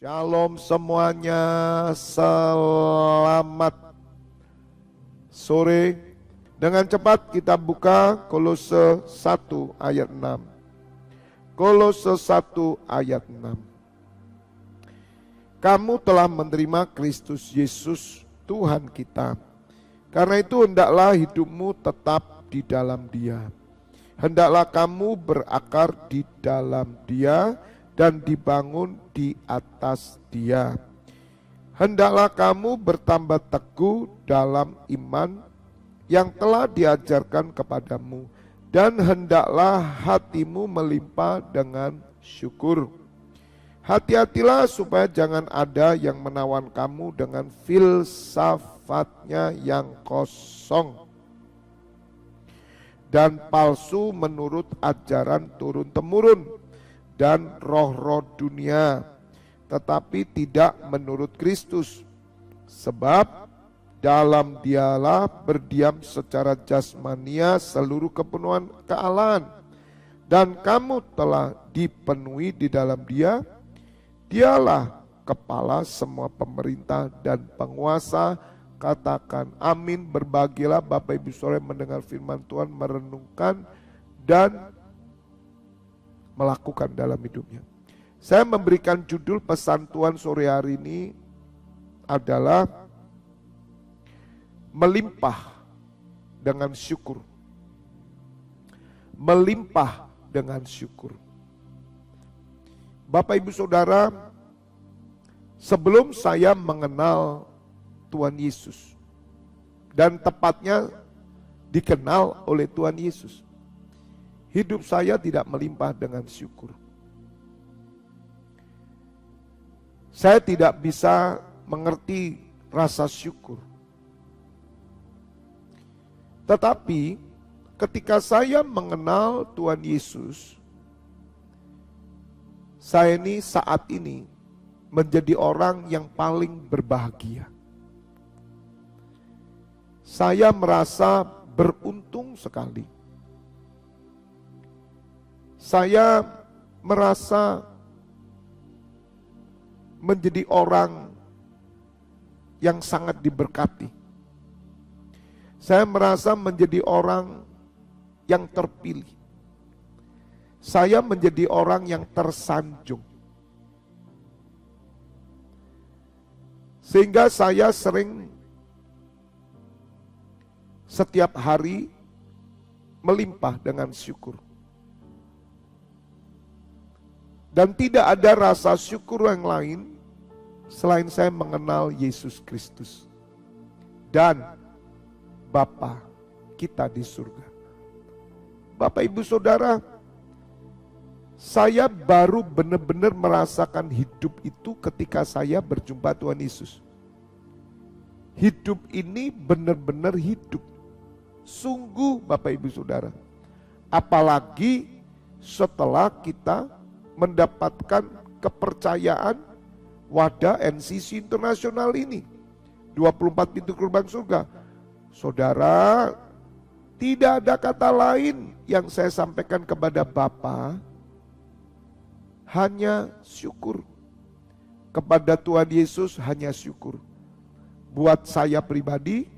Shalom semuanya, selamat sore. Dengan cepat kita buka Kolose 1 ayat 6. Kolose 1 ayat 6. Kamu telah menerima Kristus Yesus Tuhan kita. Karena itu hendaklah hidupmu tetap di dalam Dia. Hendaklah kamu berakar di dalam Dia dan dibangun di atas Dia. Hendaklah kamu bertambah teguh dalam iman yang telah diajarkan kepadamu, dan hendaklah hatimu melimpah dengan syukur. Hati-hatilah supaya jangan ada yang menawan kamu dengan filsafatnya yang kosong dan palsu menurut ajaran turun-temurun dan roh-roh dunia, tetapi tidak menurut Kristus. Sebab dalam Dialah berdiam secara jasmania seluruh kepenuhan kealahan, dan kamu telah dipenuhi di dalam Dia. Dialah kepala semua pemerintah dan penguasa. Katakan amin. Berbahagialah Bapak Ibu Saudara mendengar firman Tuhan, merenungkan dan melakukan dalam hidupnya. Saya memberikan judul pesan Tuhan sore hari ini adalah melimpah dengan syukur. Melimpah dengan syukur. Bapak Ibu Saudara, sebelum saya mengenal Tuhan Yesus, dan tepatnya dikenal oleh Tuhan Yesus, hidup saya tidak melimpah dengan syukur. Saya tidak bisa mengerti rasa syukur. Tetapi ketika saya mengenal Tuhan Yesus, saya ini saat ini menjadi orang yang paling berbahagia. Saya merasa beruntung sekali. Saya merasa menjadi orang yang sangat diberkati. Saya merasa menjadi orang yang terpilih. Saya menjadi orang yang tersanjung. Sehingga saya sering setiap hari melimpah dengan syukur. Dan tidak ada rasa syukur yang lain selain saya mengenal Yesus Kristus dan Bapa kita di surga. Bapak Ibu Saudara, saya baru benar-benar merasakan hidup itu ketika saya berjumpa Tuhan Yesus. Hidup ini benar-benar hidup. Sungguh Bapak Ibu Saudara. Apalagi setelah kita mendapatkan kepercayaan wadah NCC Internasional ini. 24 pintu gerbang surga. Saudara, tidak ada kata lain yang saya sampaikan kepada Bapa, hanya syukur. Kepada Tuhan Yesus hanya syukur. Buat saya pribadi,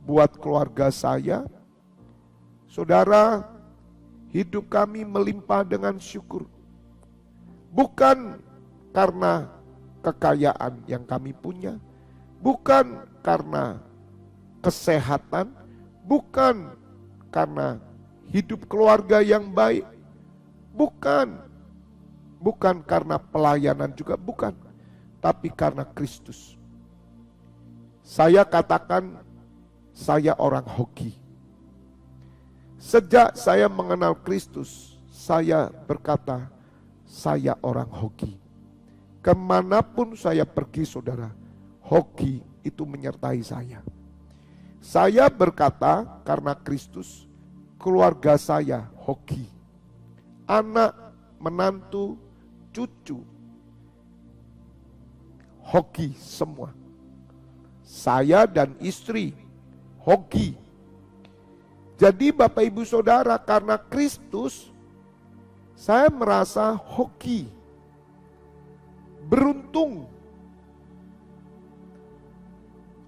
buat keluarga saya, saudara, hidup kami melimpah dengan syukur. Bukan karena kekayaan yang kami punya, bukan karena kesehatan, bukan karena hidup keluarga yang baik, bukan karena pelayanan juga, bukan, tapi karena Kristus. Saya katakan saya orang hoki. Sejak saya mengenal Kristus, saya berkata saya orang hoki. Kemanapun saya pergi saudara, hoki itu menyertai saya. Saya berkata karena Kristus, keluarga saya hoki. Anak, menantu, cucu, hoki semua. Saya dan istri, hoki. Jadi Bapak Ibu Saudara, karena Kristus, saya merasa hoki. Beruntung beruntung.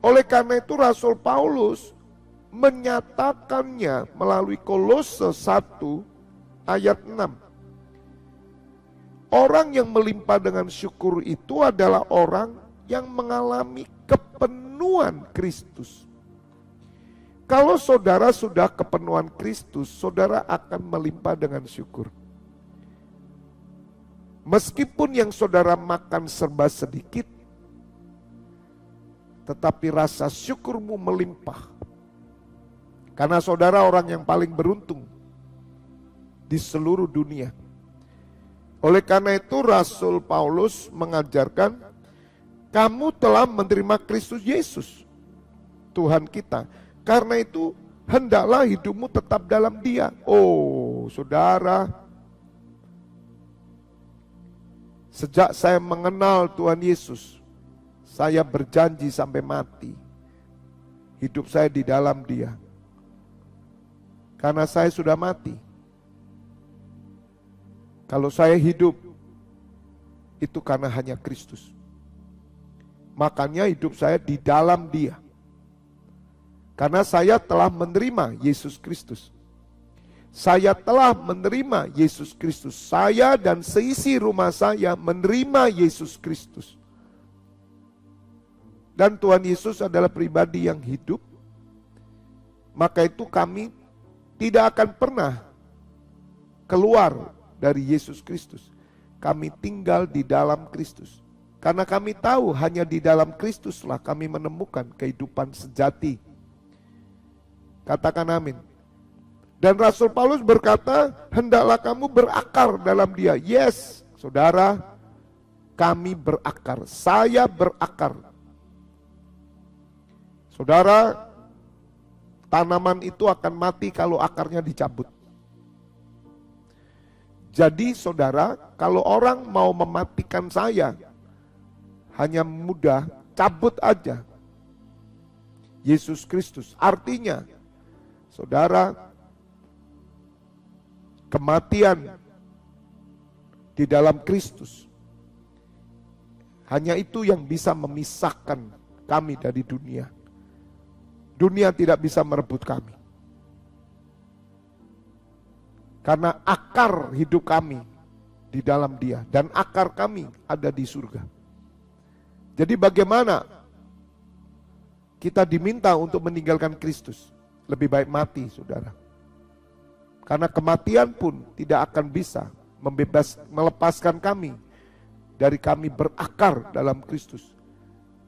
Oleh karena itu Rasul Paulus menyatakannya melalui Kolose 1 ayat 6. Orang yang melimpah dengan syukur itu adalah orang yang mengalami kepenuhan Kristus. Kalau saudara sudah kepenuhan Kristus, saudara akan melimpah dengan syukur. Meskipun yang saudara makan serba sedikit, tetapi rasa syukurmu melimpah. Karena saudara orang yang paling beruntung di seluruh dunia. Oleh karena itu Rasul Paulus mengajarkan, kamu telah menerima Kristus Yesus, Tuhan kita. Karena itu hendaklah hidupmu tetap dalam Dia. Oh, saudara, sejak saya mengenal Tuhan Yesus, saya berjanji sampai mati, hidup saya di dalam Dia. Karena saya sudah mati. Kalau saya hidup, itu karena hanya Kristus. Makanya hidup saya di dalam Dia. Karena saya telah menerima Yesus Kristus. Saya telah menerima Yesus Kristus. Saya dan seisi rumah saya menerima Yesus Kristus. Dan Tuhan Yesus adalah pribadi yang hidup. Maka itu kami tidak akan pernah keluar dari Yesus Kristus. Kami tinggal di dalam Kristus. Karena kami tahu hanya di dalam Kristuslah kami menemukan kehidupan sejati. Katakan amin. Dan Rasul Paulus berkata, hendaklah kamu berakar dalam Dia. Yes, saudara, kami berakar. Saya berakar. Saudara, tanaman itu akan mati kalau akarnya dicabut. Jadi saudara, kalau orang mau mematikan saya, hanya mudah, cabut aja Yesus Kristus. Artinya, saudara, kematian di dalam Kristus, hanya itu yang bisa memisahkan kami dari dunia. Dunia tidak bisa merebut kami. Karena akar hidup kami di dalam Dia. Dan akar kami ada di surga. Jadi bagaimana kita diminta untuk meninggalkan Kristus? Lebih baik mati, saudara. Karena kematian pun tidak akan bisa melepaskan kami dari kami berakar dalam Kristus.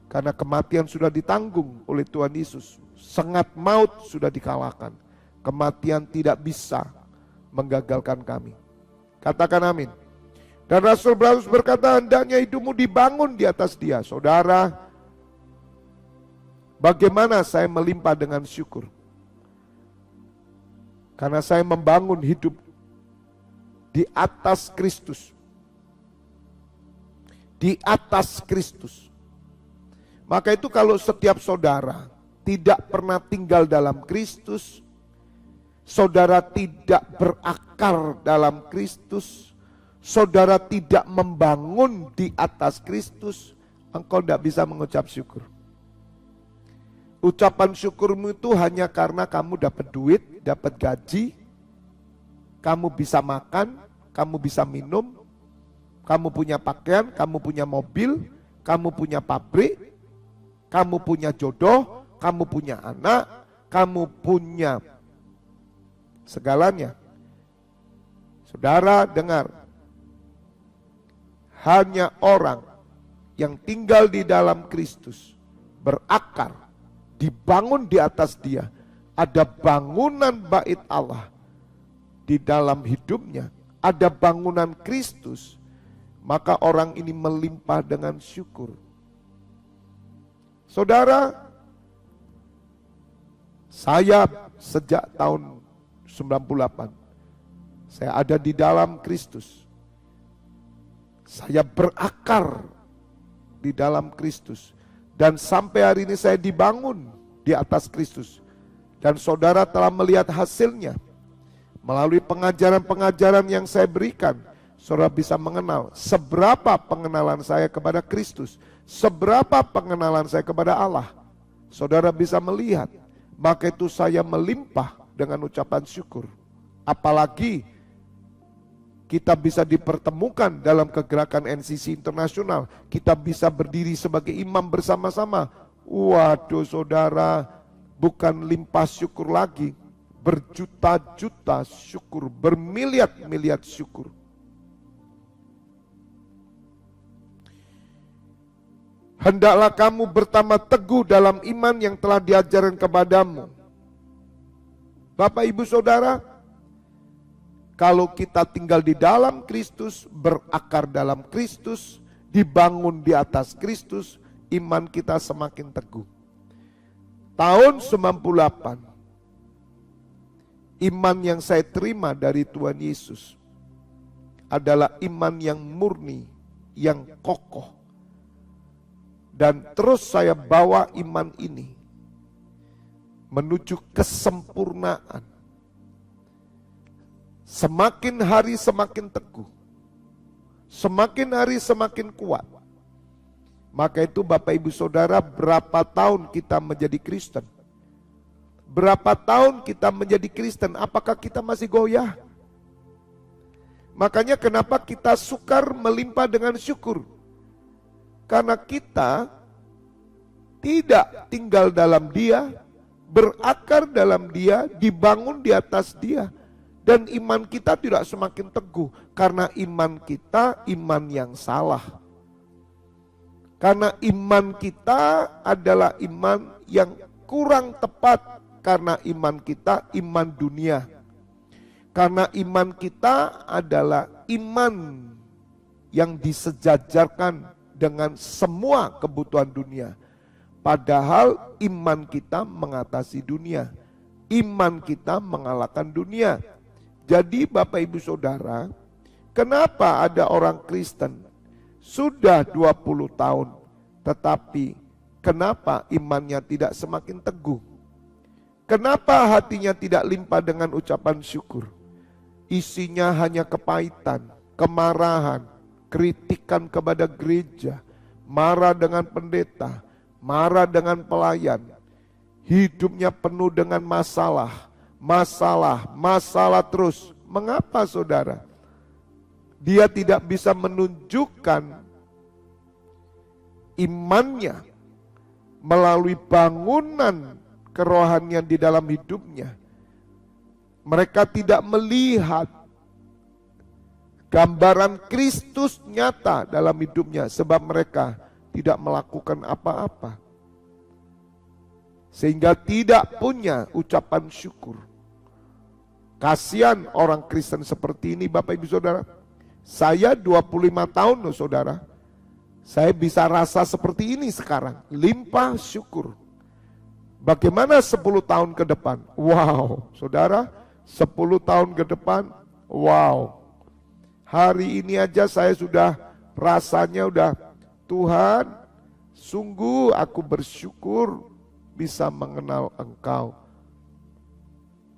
Karena kematian sudah ditanggung oleh Tuhan Yesus. Sengat maut sudah dikalahkan. Kematian tidak bisa menggagalkan kami. Katakan amin. Dan Rasul Paulus berkata, hendaknya hidupmu dibangun di atas Dia. Saudara, bagaimana saya melimpah dengan syukur? Karena saya membangun hidup di atas Kristus. Di atas Kristus. Maka itu kalau setiap saudara tidak pernah tinggal dalam Kristus, saudara tidak berakar dalam Kristus, saudara tidak membangun di atas Kristus, engkau tidak bisa mengucap syukur. Ucapan syukurmu itu hanya karena kamu dapat duit, dapat gaji, kamu bisa makan, kamu bisa minum, kamu punya pakaian, kamu punya mobil, kamu punya pabrik, kamu punya jodoh, kamu punya anak, kamu punya segalanya. Saudara dengar, hanya orang yang tinggal di dalam Kristus, berakar, dibangun di atas Dia, ada bangunan bait Allah di dalam hidupnya, ada bangunan Kristus, maka orang ini melimpah dengan syukur. Saudara, saya sejak tahun 98, saya ada di dalam Kristus. Saya berakar di dalam Kristus. Dan sampai hari ini saya dibangun di atas Kristus. Dan saudara telah melihat hasilnya. Melalui pengajaran-pengajaran yang saya berikan. saudara bisa mengenal seberapa pengenalan saya kepada Kristus, seberapa pengenalan saya kepada Allah. Saudara bisa melihat, maka itu saya melimpah dengan ucapan syukur. Apalagi kita bisa dipertemukan dalam kegerakan NCC Internasional, kita bisa berdiri sebagai imam bersama-sama. Waduh saudara, bukan limpah syukur lagi, berjuta-juta syukur, bermiliar-miliar syukur. Hendaklah kamu bertambah teguh dalam iman yang telah diajarkan kepadamu. Bapak ibu saudara, kalau kita tinggal di dalam Kristus, berakar dalam Kristus, dibangun di atas Kristus, iman kita semakin teguh. Tahun 98, iman yang saya terima dari Tuhan Yesus adalah iman yang murni, yang kokoh. Dan terus saya bawa iman ini menuju kesempurnaan. Semakin hari semakin teguh, semakin hari semakin kuat. Maka itu Bapak Ibu Saudara, berapa tahun kita menjadi Kristen? Berapa tahun kita menjadi Kristen? Apakah kita masih goyah? Makanya kenapa kita sukar melimpah dengan syukur? Karena kita tidak tinggal dalam Dia, berakar dalam Dia, dibangun di atas Dia. Dan iman kita tidak semakin teguh, karena iman kita iman yang salah. Karena iman kita adalah iman yang kurang tepat, karena iman kita iman dunia. Karena iman kita adalah iman yang disejajarkan dengan semua kebutuhan dunia. Padahal iman kita mengatasi dunia. Iman kita mengalahkan dunia. Jadi Bapak Ibu Saudara, kenapa ada orang Kristen sudah 20 tahun, tetapi kenapa imannya tidak semakin teguh? Kenapa hatinya tidak limpah dengan ucapan syukur? Isinya hanya kepahitan, kemarahan, kritikan kepada gereja, marah dengan pendeta, marah dengan pelayan. Hidupnya penuh dengan masalah, masalah terus. Mengapa saudara? Dia tidak bisa menunjukkan imannya melalui bangunan kerohanian di dalam hidupnya. Mereka tidak melihat gambaran Kristus nyata dalam hidupnya, sebab mereka tidak melakukan apa-apa. Sehingga tidak punya ucapan syukur. Kasihan orang Kristen seperti ini Bapak Ibu Saudara. Saya 25 tahun loh saudara. Saya bisa rasa seperti ini sekarang, limpah syukur. Bagaimana 10 tahun ke depan? Wow, saudara, 10 tahun ke depan, wow. Hari ini aja saya sudah rasanya udah, Tuhan, sungguh aku bersyukur bisa mengenal Engkau.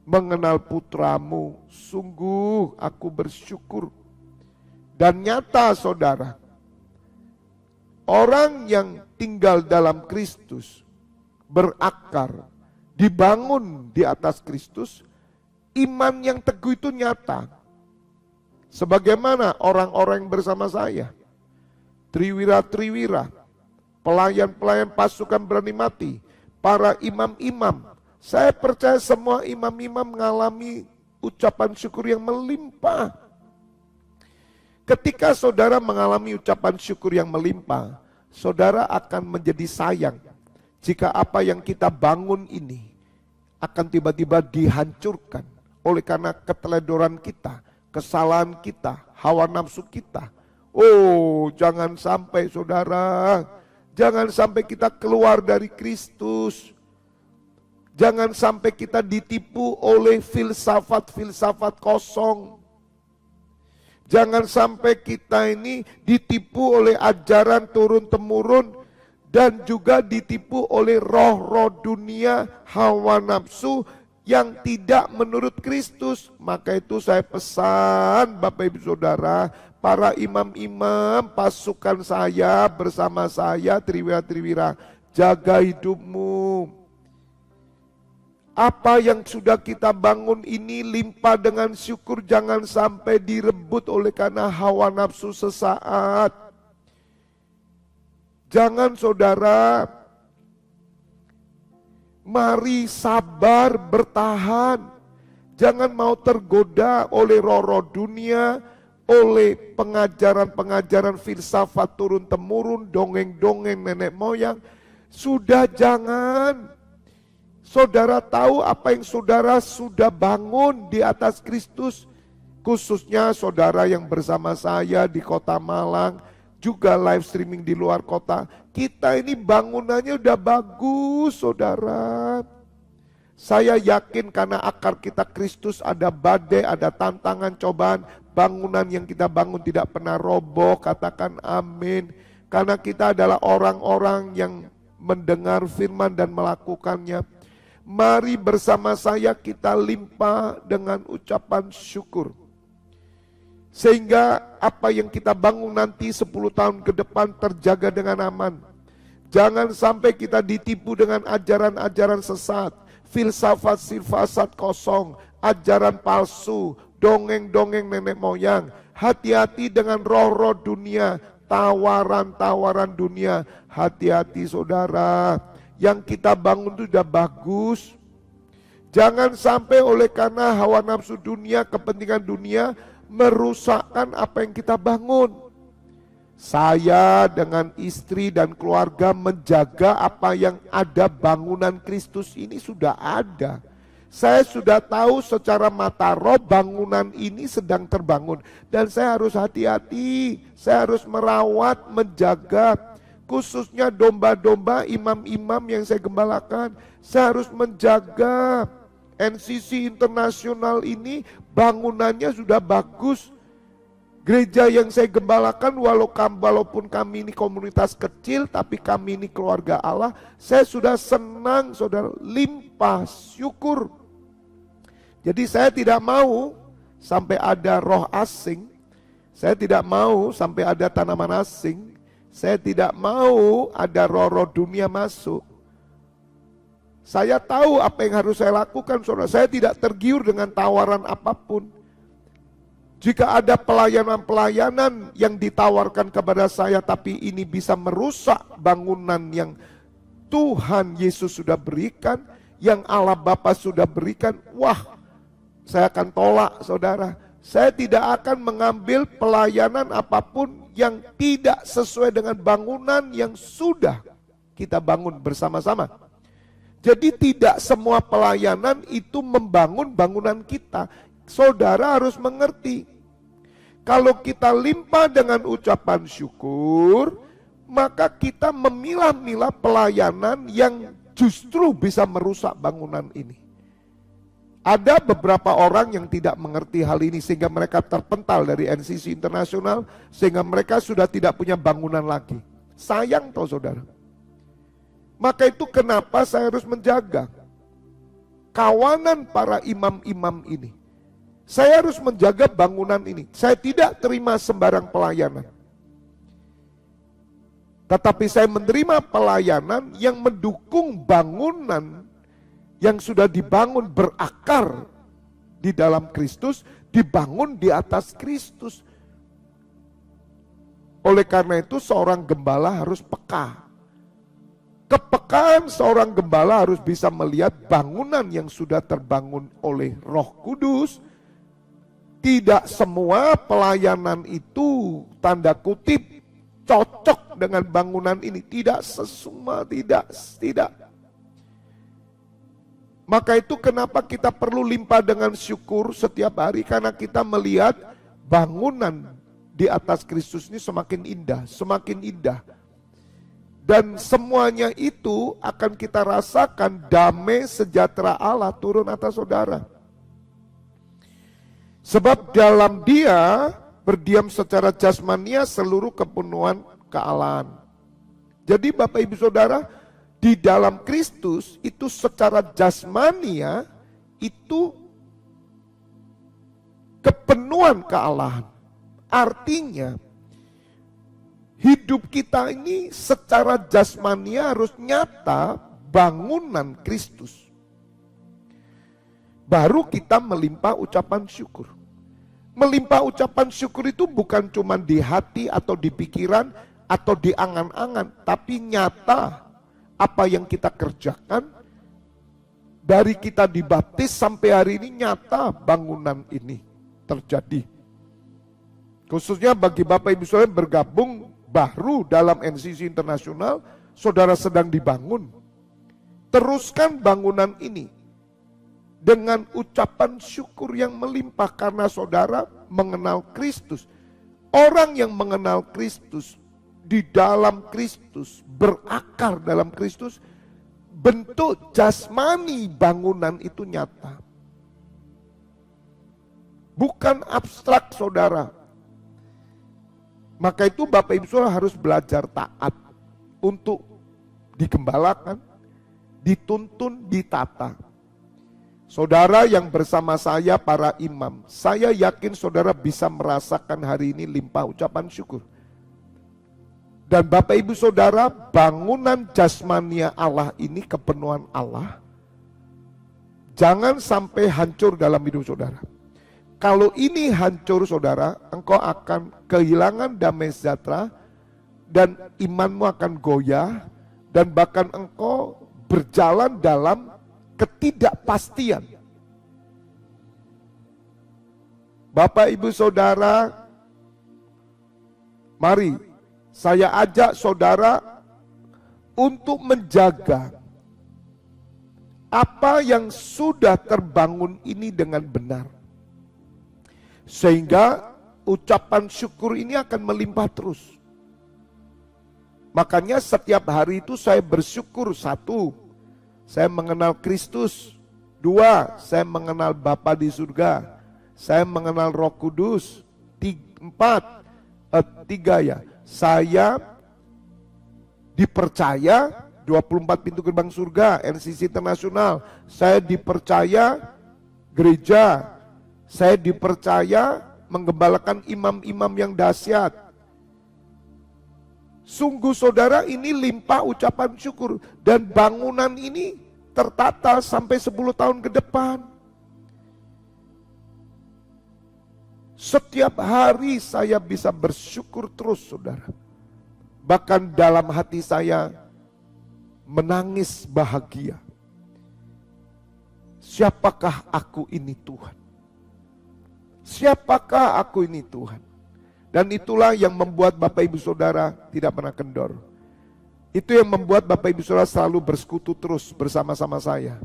Mengenal putramu, sungguh aku bersyukur. Dan nyata saudara, orang yang tinggal dalam Kristus, berakar, dibangun di atas Kristus, iman yang teguh itu nyata. Sebagaimana orang-orang yang bersama saya, triwira-triwira, pelayan-pelayan pasukan berani mati, para imam-imam. Saya percaya semua imam-imam mengalami ucapan syukur yang melimpah. Ketika saudara mengalami ucapan syukur yang melimpah, saudara akan menjadi sayang jika apa yang kita bangun ini akan tiba-tiba dihancurkan oleh karena keteledoran kita, kesalahan kita, hawa nafsu kita. Oh, jangan sampai saudara, jangan sampai kita keluar dari Kristus. Jangan sampai kita ditipu oleh filsafat-filsafat kosong. Jangan sampai kita ini ditipu oleh ajaran turun-temurun dan juga ditipu oleh roh-roh dunia, hawa nafsu yang tidak menurut Kristus. Maka itu saya pesan Bapak Ibu Saudara, para imam-imam, pasukan saya bersama saya, triwira-triwira, jaga hidupmu. Apa yang sudah kita bangun ini limpah dengan syukur, jangan sampai direbut oleh karena hawa nafsu sesaat. Jangan saudara, mari sabar bertahan. Jangan mau tergoda oleh roh-roh dunia, oleh pengajaran-pengajaran filsafat turun-temurun, dongeng-dongeng nenek moyang. Sudah jangan. Saudara tahu apa yang saudara sudah bangun di atas Kristus. Khususnya saudara yang bersama saya di kota Malang, juga live streaming di luar kota. Kita ini bangunannya udah bagus saudara. Saya yakin karena akar kita Kristus, ada badai, ada tantangan, cobaan. Bangunan yang kita bangun tidak pernah roboh, katakan amin. Karena kita adalah orang-orang yang mendengar firman dan melakukannya. Mari bersama saya kita limpah dengan ucapan syukur. Sehingga apa yang kita bangun nanti 10 tahun ke depan terjaga dengan aman. Jangan sampai kita ditipu dengan ajaran-ajaran sesat, filsafat kosong, ajaran palsu, dongeng-dongeng nenek moyang. Hati-hati dengan roh-roh dunia, tawaran-tawaran dunia. Hati-hati saudara. Yang kita bangun itu sudah bagus. Jangan sampai oleh karena hawa nafsu dunia, kepentingan dunia, merusakkan apa yang kita bangun. Saya dengan istri dan keluarga menjaga apa yang ada, bangunan Kristus ini sudah ada. Saya sudah tahu secara mata roh bangunan ini sedang terbangun. Dan saya harus hati-hati, saya harus merawat, menjaga. Khususnya domba-domba imam-imam yang saya gembalakan. Saya harus menjaga. NCC Internasional ini bangunannya sudah bagus. Gereja yang saya gembalakan walaupun kami ini komunitas kecil, tapi kami ini keluarga Allah. Saya sudah senang saudara, limpah syukur. Jadi saya tidak mau sampai ada roh asing. Saya tidak mau sampai ada tanaman asing. Saya tidak mau ada roh-roh dunia masuk. Saya tahu apa yang harus saya lakukan, saudara. Saya tidak tergiur dengan tawaran apapun. Jika ada pelayanan-pelayanan yang ditawarkan kepada saya, tapi ini bisa merusak bangunan yang Tuhan Yesus sudah berikan, yang Allah Bapa sudah berikan, wah, saya akan tolak, saudara. Saya tidak akan mengambil pelayanan apapun yang tidak sesuai dengan bangunan yang sudah kita bangun bersama-sama. Jadi tidak semua pelayanan itu membangun bangunan kita. Saudara harus mengerti. Kalau kita limpah dengan ucapan syukur, maka kita memilah-milah pelayanan yang justru bisa merusak bangunan ini. Ada beberapa orang yang tidak mengerti hal ini sehingga mereka terpental dari NCC Internasional, sehingga mereka sudah tidak punya bangunan lagi. Sayang toh saudara. Maka itu kenapa saya harus menjaga kawanan para imam-imam ini. Saya harus menjaga bangunan ini. Saya tidak terima sembarang pelayanan. Tetapi saya menerima pelayanan yang mendukung bangunan yang sudah dibangun berakar di dalam Kristus, dibangun di atas Kristus. Oleh karena itu seorang gembala harus peka. Kepekaan seorang gembala harus bisa melihat bangunan yang sudah terbangun oleh Roh Kudus. Tidak semua pelayanan itu tanda kutip cocok dengan bangunan ini. Tidak semua, tidak. Maka itu kenapa kita perlu limpah dengan syukur setiap hari, karena kita melihat bangunan di atas Kristus ini semakin indah. Dan semuanya itu akan kita rasakan damai sejahtera Allah turun atas saudara. Sebab dalam Dia berdiam secara jasmania seluruh kepenuhan kealahan. Jadi Bapak Ibu Saudara, di dalam Kristus itu secara jasmania itu kepenuhan kealahan. Artinya hidup kita ini secara jasmani harus nyata bangunan Kristus. Baru kita melimpah ucapan syukur. Melimpah ucapan syukur itu bukan cuma di hati atau di pikiran atau di angan-angan, tapi nyata apa yang kita kerjakan. Dari kita dibaptis sampai hari ini nyata bangunan ini terjadi. Khususnya bagi Bapak Ibu Saudara yang bergabung baru dalam NCC Internasional, saudara sedang dibangun. Teruskan bangunan ini dengan ucapan syukur yang melimpah karena saudara mengenal Kristus. Orang yang mengenal Kristus, di dalam Kristus, berakar dalam Kristus, bentuk jasmani bangunan itu nyata. Bukan abstrak saudara. Maka itu Bapak Ibu Saudara harus belajar taat untuk digembalakan, dituntun, ditata. Saudara yang bersama saya para imam, saya yakin saudara bisa merasakan hari ini limpah ucapan syukur. Dan Bapak Ibu Saudara, bangunan jasmania Allah ini, kepenuhan Allah, jangan sampai hancur dalam hidup saudara. Kalau ini hancur saudara, engkau akan kehilangan damai sejahtera, dan imanmu akan goyah, dan bahkan engkau berjalan dalam ketidakpastian. Bapak Ibu Saudara, mari saya ajak saudara untuk menjaga apa yang sudah terbangun ini dengan benar. Sehingga ucapan syukur ini akan melimpah terus. Makanya setiap hari itu saya bersyukur. 1, saya mengenal Kristus. 2, saya mengenal Bapa di surga. Saya mengenal Roh Kudus. 3 ya. Saya dipercaya 24 pintu gerbang surga, NCC Internasional. Saya dipercaya gereja. Saya dipercaya menggembalakan imam-imam yang dahsyat. Sungguh saudara, ini limpah ucapan syukur. Dan bangunan ini tertata sampai 10 tahun ke depan. Setiap hari saya bisa bersyukur terus saudara. Bahkan dalam hati saya menangis bahagia. Siapakah aku ini Tuhan? Siapakah aku ini Tuhan? Dan itulah yang membuat Bapak Ibu Saudara tidak pernah kendor. Itu yang membuat Bapak Ibu Saudara selalu bersekutu terus bersama-sama saya.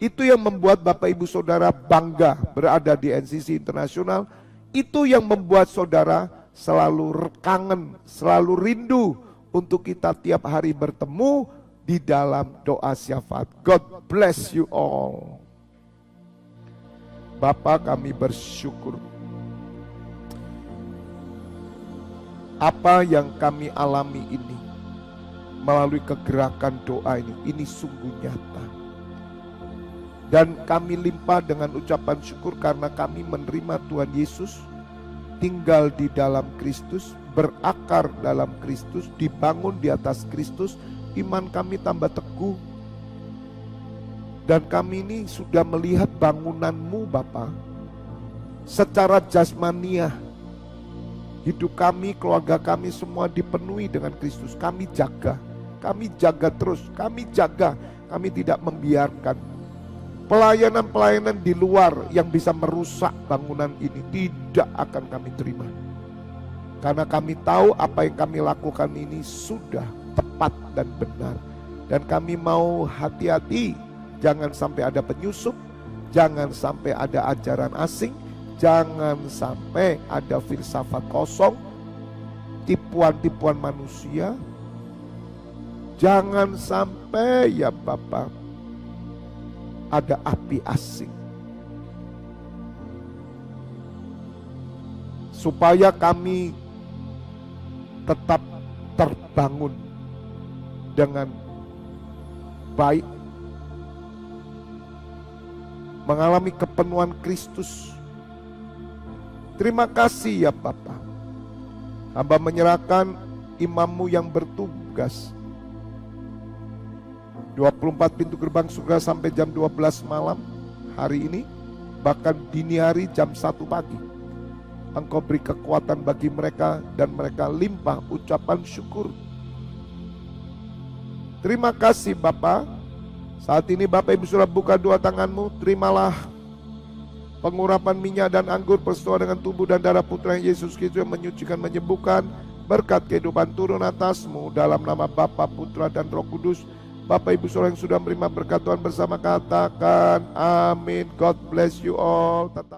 Itu yang membuat Bapak Ibu Saudara bangga berada di NCC Internasional. Itu yang membuat saudara selalu kangen, selalu rindu untuk kita tiap hari bertemu di dalam doa syafaat. God bless you all. Bapa, kami bersyukur. Apa yang kami alami ini melalui kegerakan doa ini sungguh nyata. Dan kami limpah dengan ucapan syukur karena kami menerima Tuhan Yesus, tinggal di dalam Kristus, berakar dalam Kristus, dibangun di atas Kristus, iman kami tambah teguh. Dan kami ini sudah melihat bangunan-Mu Bapa. Secara jasmania, hidup kami, keluarga kami semua dipenuhi dengan Kristus. Kami jaga terus, kami tidak membiarkan pelayanan-pelayanan di luar yang bisa merusak bangunan ini tidak akan kami terima. Karena kami tahu apa yang kami lakukan ini sudah tepat dan benar. Dan kami mau hati-hati, jangan sampai ada penyusup, jangan sampai ada ajaran asing, jangan sampai ada filsafat kosong, tipuan-tipuan manusia. Jangan sampai ya Bapak ada api asing. Supaya kami tetap terbangun dengan baik, mengalami kepenuhan Kristus. Terima kasih ya Bapa. Hamba menyerahkan imammu yang bertugas 24 pintu gerbang surga sampai jam 12 malam hari ini, bahkan dini hari jam 1 pagi. Engkau beri kekuatan bagi mereka dan mereka limpah ucapan syukur. Terima kasih Bapa. Saat ini Bapak Ibu Saudara buka dua tanganmu, terimalah pengurapan minyak dan anggur persetujuan dengan tubuh dan darah Putra Yesus Kristus yang menyucikan, menyembuhkan. Berkat kehidupan turun atasmu dalam nama Bapa, Putra dan Roh Kudus. Bapak Ibu Saudara yang sudah menerima berkat Tuhan bersama, katakan amin. God bless you all. Tetap